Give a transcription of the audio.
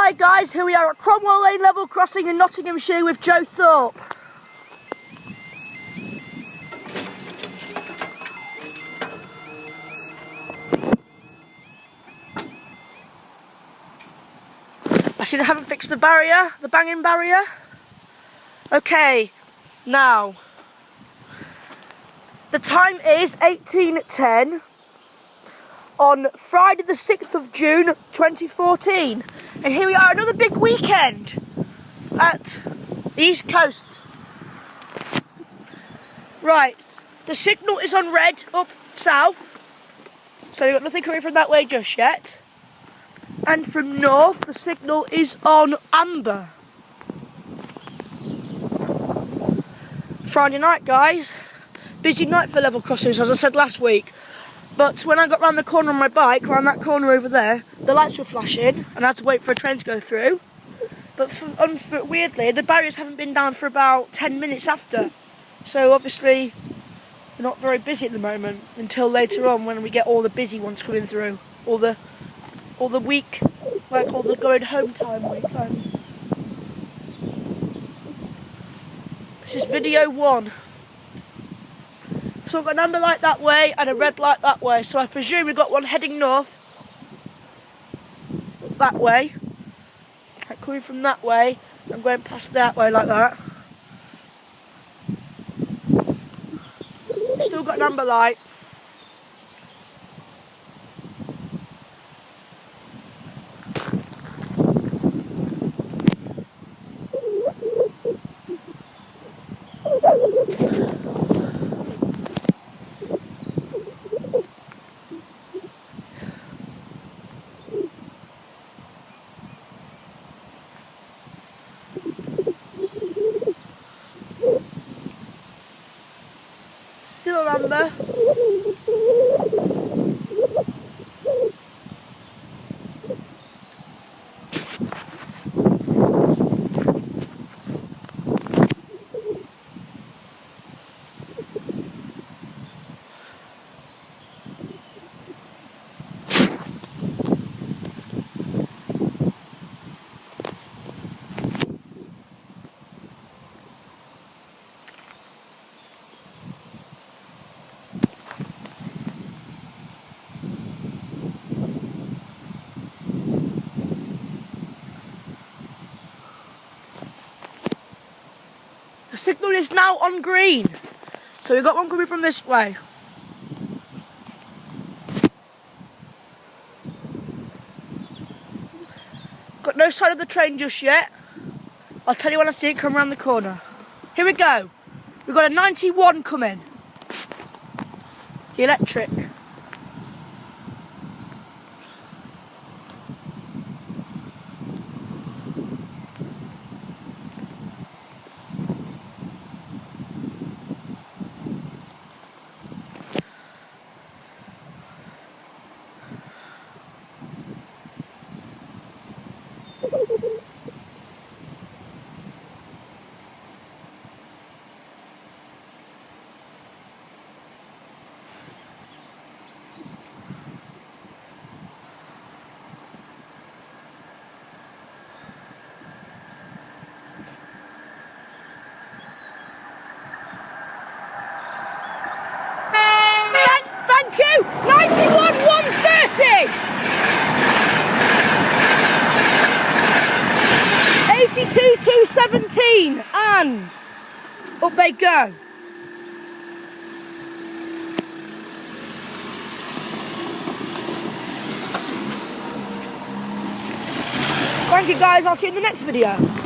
Hi guys, here we are at Cromwell Lane level crossing in Nottinghamshire with Joe Thorpe. I see they haven't fixed the barrier, the banging barrier. Okay, now, the time is 18:10 on Friday the 6th of June 2014. And here we are, another big weekend at the East Coast. Right, the signal is on red up south, so we've got nothing coming from that way just yet. And from north, the signal is on amber. Friday night, guys. Busy night for level crossings, as I said last week. But when I got round the corner on my bike, round that corner over there, the lights were flashing, and I had to wait for a train to go through. But weirdly, the barriers haven't been down for about 10 minutes after. So obviously, we're not very busy at the moment, until later on when we get all the busy ones coming through. All the week, like all the going home time week. This is video 1. So I've got an amber light that way and a red light that way. So I presume we've got one heading north that way. Like coming from that way and going past that way like that. Still got an amber light. Still on amber. The signal is now on green, so we've got one coming from this way. Got no sign of the train just yet. I'll tell you when I see it come around the corner. Here we go. We've got a 91 coming. The electric. Thank you! 91,130! 82,217, and up they go. Thank you guys, I'll see you in the next video.